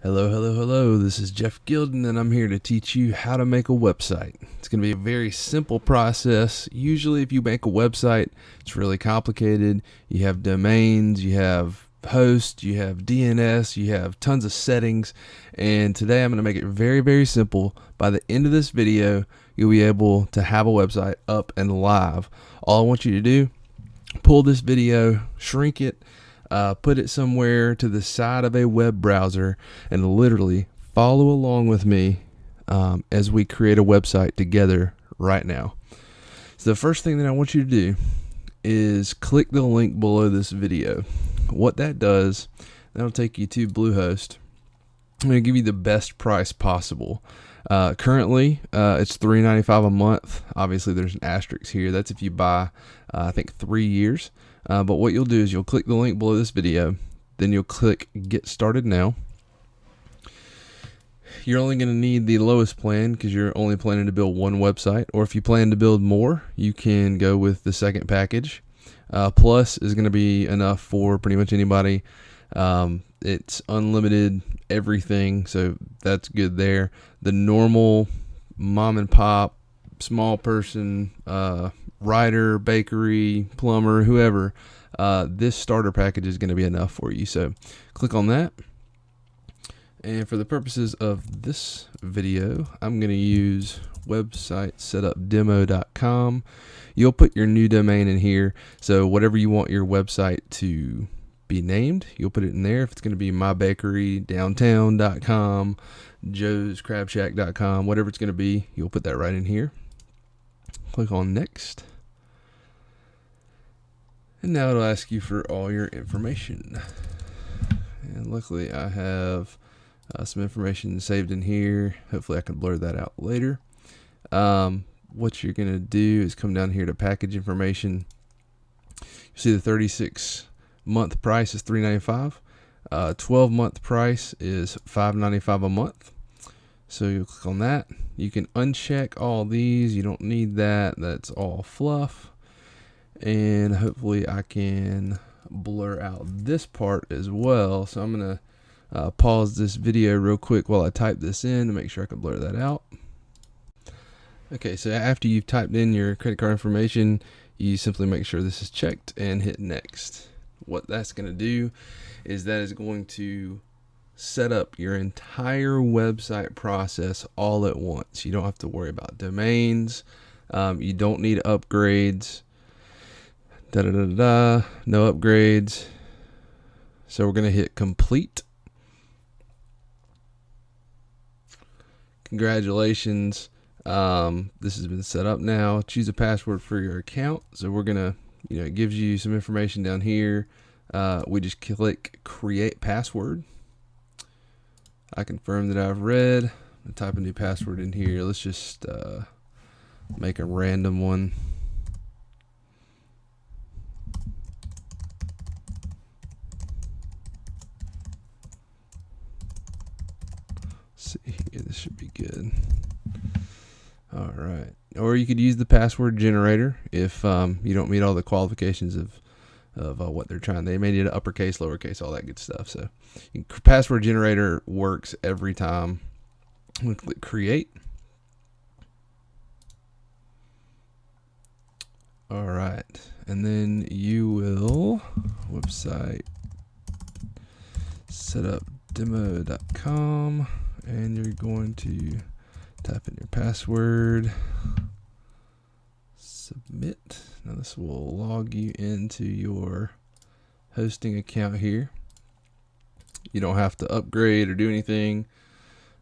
Hello. This is Jeff Gilden, and I'm here to teach you how to make a website. It's going to be a very simple process. Usually, if you make a website, it's really complicated. You have domains, you have hosts, you have DNS, you have tons of settings. And today, I'm going to make it very simple. By the end of this video, you'll be able to have a website up and live. All I want you to do, pull this video, shrink it, put it somewhere to the side of a web browser, and literally follow along with me as we create a website together right now. So the first thing that I want you to do is click the link below this video. What that does, that'll take you to Bluehost. I'm going to give you the best price possible. Currently, it's $3.95 a month. Obviously, there's an asterisk here. That's if you buy, I think, 3 years. But what you'll do is you'll click the link below this video. Then you'll click Get Started Now. You're only going to need the lowest plan because you're only planning to build one website. Or if you plan to build more, you can go with the second package. Plus is going to be enough for pretty much anybody. It's unlimited everything, so that's good there. The normal mom and pop, small person, writer, bakery, plumber, whoever, this starter package is going to be enough for you. So click on that. And for the purposes of this video, I'm going to use websitesetupdemo.com. You'll put your new domain in here. So whatever you want your website to be named, you'll put it in there. If it's going to be mybakerydowntown.com, joescrabshack.com, whatever it's going to be, you'll put that right in here. Click on next. And now it'll ask you for all your information. And luckily I have some information saved in here. Hopefully I can blur that out later. What you're going to do is come down here to package information. You see the 36-month price is $3.95. 12-month price is $5.95 a month. So you'll click on that. You can uncheck all these. You don't need that. That's all fluff. And hopefully I can blur out this part as well. So I'm going to pause this video real quick while I type this in to make sure I can blur that out. Okay, so after you've typed in your credit card information, you simply make sure this is checked and hit next. What that's going to do is that is going to set up your entire website process all at once. You don't have to worry about domains. You don't need upgrades. No upgrades. So we're going to hit complete. Congratulations. This has been set up now. Choose a password for your account. So we're going to, it gives you some information down here. We just click create password. I confirm that I've read. I'll type a new password in here. Let's just make a random one. Let's see here, this should be good. All right. Or you could use the password generator if you don't meet all the qualifications of what they're trying. They may need an uppercase, lowercase, all that good stuff. So password generator works every time. I'm going to click create. All right. And then you will website setupdemo.com, and you're going to type in your password, submit. Now this will log you into your hosting account here. You don't have to upgrade or do anything.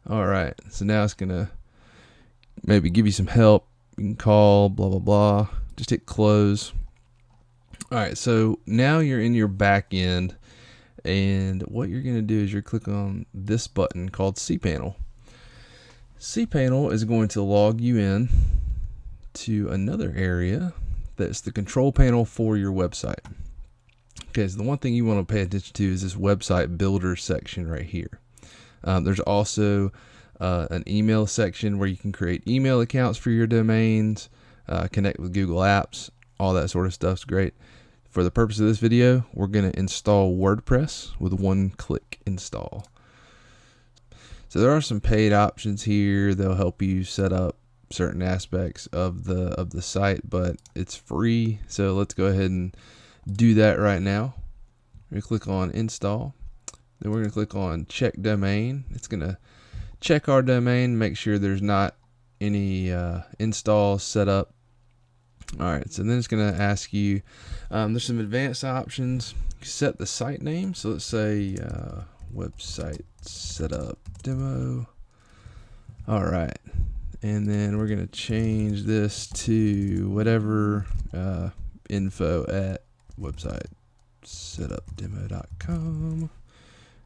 All right, so now it's gonna maybe give you some help. You can call, blah, blah, blah. Just hit close. All right, so now you're in your back end, and what you're gonna do is you're click on this button called cPanel. cPanel is going to log you in to another area that's the control panel for your website. Okay, so the one thing you want to pay attention to is this website builder section right here. There's also an email section where you can create email accounts for your domains, connect with Google Apps, all that sort of stuff's great. For the purpose of this video, we're going to install WordPress with one-click install. So there are some paid options here. They'll help you set up certain aspects of the site, but it's free. So let's go ahead and do that right now. We're going to click on install. Then we're going to click on check domain. It's going to check our domain, make sure there's not any installs set up. All right, so then it's going to ask you, there's some advanced options. Set the site name. So let's say website setup demo. All right, and then we're going to change this to whatever info at websitesetupdemo.com.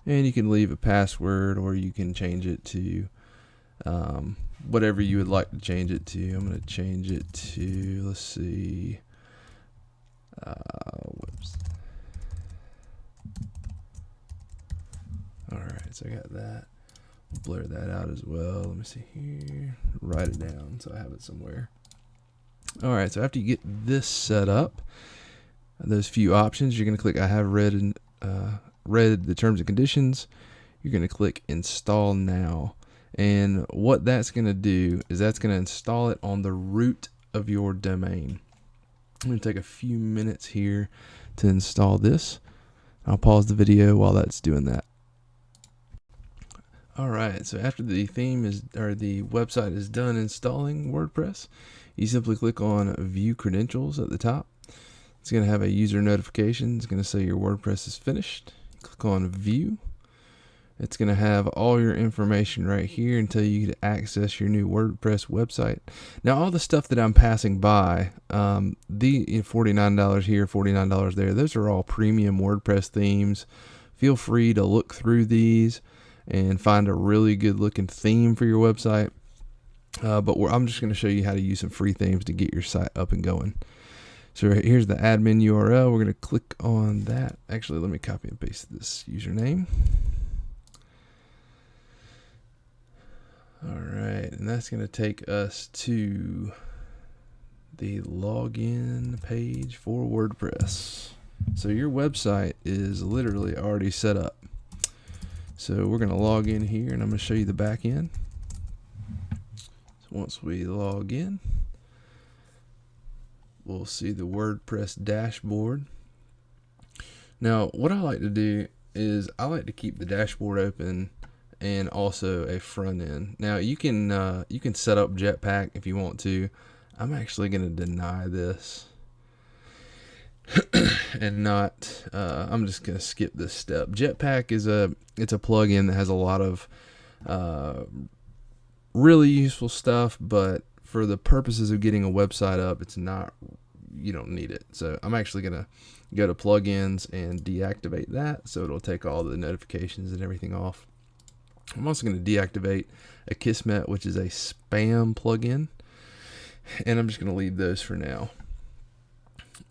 And you can leave a password, or you can change it to whatever you would like to change it to. I'm going to change it to, let's see, whoops. All right, so I got that. We'll blur that out as well. Let me see here. Write it down so I have it somewhere. All right, so after you get this set up, those few options, you're going to click I have read the terms and conditions. You're going to click install now. And what that's going to do is that's going to install it on the root of your domain. I'm going to take a few minutes here to install this. I'll pause the video while that's doing that. All right, so after the theme is, or the website is done installing WordPress, you simply click on view credentials at the top. It's going to have a user notification. It's going to say your WordPress is finished. Click on view. It's going to have all your information right here until you get to access your new WordPress website. Now, all the stuff that I'm passing by, the $49 here, $49 there, those are all premium WordPress themes. Feel free to look through these and find a really good looking theme for your website. But I'm just going to show you how to use some free themes to get your site up and going. So here's the admin URL. We're going to click on that. Actually, let me copy and paste this username. All right, and that's going to take us to the login page for WordPress. So your website is literally already set up. So we're going to log in here, and I'm going to show you the back end. So once we log in, we'll see the WordPress dashboard. Now, what I like to do is I like to keep the dashboard open and also a front end. Now you can set up Jetpack if you want to. I'm actually going to deny this and not. I'm just going to skip this step. Jetpack is it's a plugin that has a lot of really useful stuff, but for the purposes of getting a website up, it's not. You don't need it. So I'm actually going to go to plugins and deactivate that, so it'll take all the notifications and everything off. I'm also going to deactivate Akismet, which is a spam plugin, and I'm just going to leave those for now.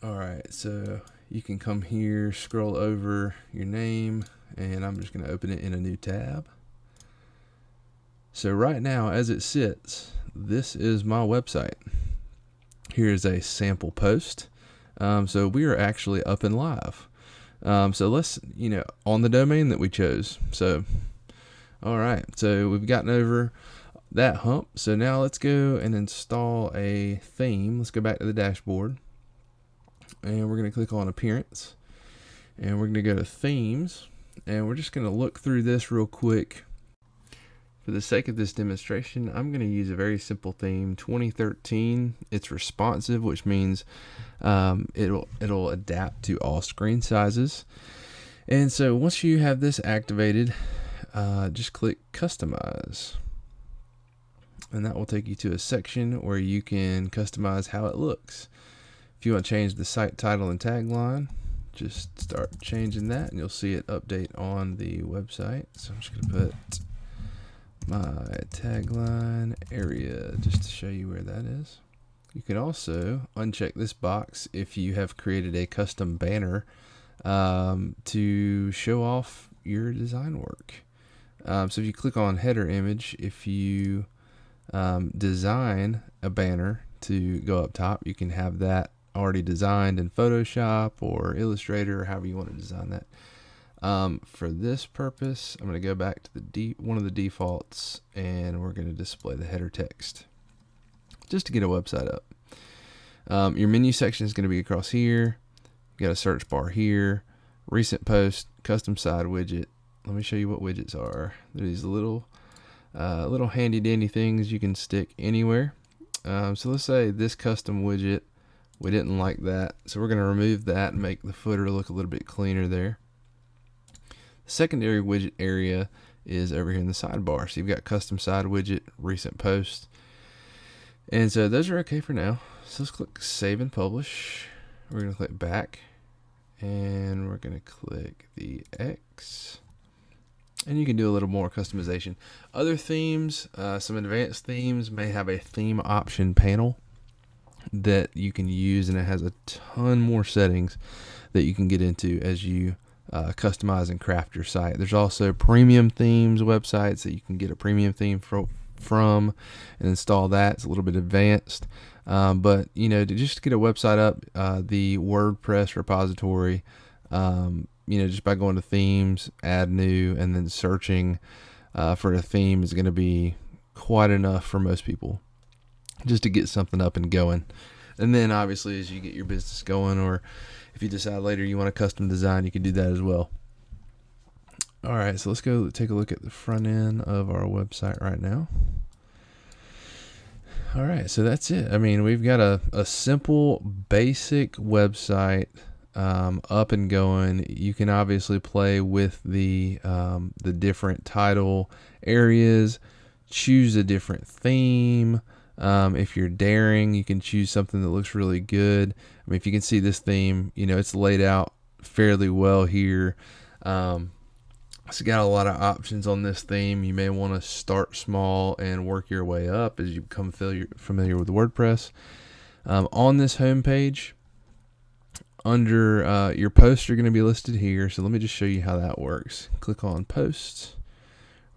All right, so you can come here, scroll over your name, and I'm just going to open it in a new tab. So right now, as it sits, this is my website. Here's a sample post. So we are actually up and live. So let's, on the domain that we chose. So all right, so we've gotten over that hump. So now let's go and install a theme. Let's go back to the dashboard, and we're going to click on appearance, and we're going to go to themes, and we're just going to look through this real quick. For the sake of this demonstration, I'm going to use a very simple theme, 2013. It's responsive, which means it'll adapt to all screen sizes. And so once you have this activated, just click customize, and that will take you to a section where you can customize how it looks. If you want to change the site title and tagline, just start changing that, and you'll see it update on the website. So I'm just going to put my tagline area just to show you where that is. You can also uncheck this box if you have created a custom banner to show off your design work. So if you click on header image, if you design a banner to go up top, you can have that already designed in Photoshop or Illustrator, or however you want to design that. For this purpose, I'm going to go back to one of the defaults, and we're going to display the header text just to get a website up. Your menu section is going to be across here. You got a search bar here, recent post, custom side widget. Let me show you what widgets are. They're these little handy dandy things you can stick anywhere. So let's say this custom widget, we didn't like that, so we're going to remove that and make the footer look a little bit cleaner there. The secondary widget area is over here in the sidebar. So you've got custom side widget, recent post, and so those are okay for now. So let's click save and publish. We're going to click back, and we're going to click the X, and you can do a little more customization. Other themes, some advanced themes may have a theme option panel that you can use, and it has a ton more settings that you can get into as you customize and craft your site. There's also premium themes websites that you can get a premium theme from and install that. It's a little bit advanced, but to just get a website up, the WordPress repository, just by going to themes, add new, and then searching for a theme is going to be quite enough for most people just to get something up and going. And then obviously as you get your business going, or if you decide later you want a custom design, you can do that as well. All right, so let's go take a look at the front end of our website right now. All right, so that's it. I mean, we've got a simple, basic website up and going. You can obviously play with the different title areas, choose a different theme. If you're daring, you can choose something that looks really good. I mean, if you can see this theme, it's laid out fairly well here. It's got a lot of options on this theme. You may want to start small and work your way up as you become familiar with WordPress. On this home page, under your posts are going to be listed here. So let me just show you how that works. Click on posts.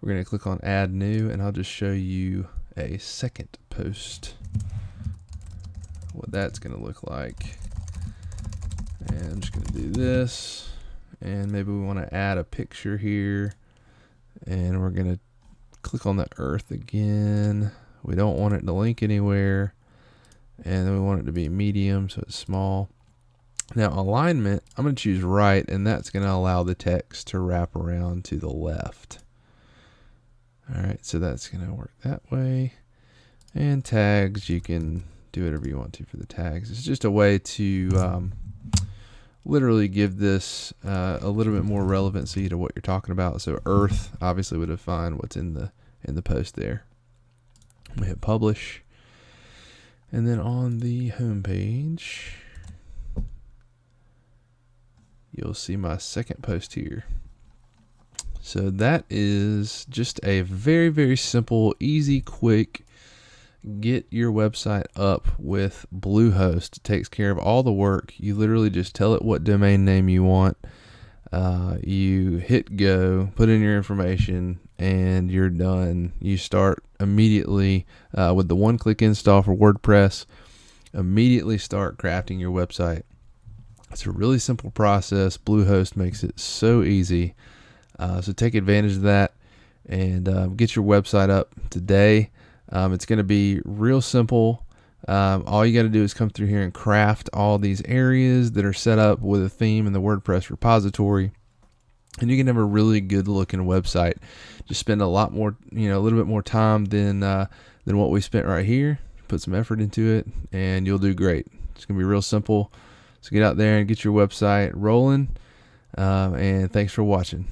We're going to click on add new, and I'll just show you a second post, what that's going to look like. And I'm just going to do this, and maybe we want to add a picture here, and we're going to click on the earth again. We don't want it to link anywhere, and then we want it to be medium, so it's small. Now alignment, I'm going to choose right, and that's going to allow the text to wrap around to the left. All right, so that's going to work that way. And tags, you can do whatever you want to for the tags. It's just a way to literally give this a little bit more relevancy to what you're talking about. So earth obviously would define what's in the post there. We hit publish, and then on the home page, you'll see my second post here. So that is just a very, very simple, easy, quick, get your website up with Bluehost. It takes care of all the work. You literally just tell it what domain name you want. You hit go, put in your information, and you're done. You start immediately with the one-click install for WordPress. Immediately start crafting your website. It's a really simple process. Bluehost makes it so easy. So take advantage of that and get your website up today. It's going to be real simple. All you got to do is come through here and craft all these areas that are set up with a theme in the WordPress repository, and you can have a really good looking website. Just spend a lot more, a little bit more time than what we spent right here. Put some effort into it, and you'll do great. It's going to be real simple. So get out there and get your website rolling. And thanks for watching.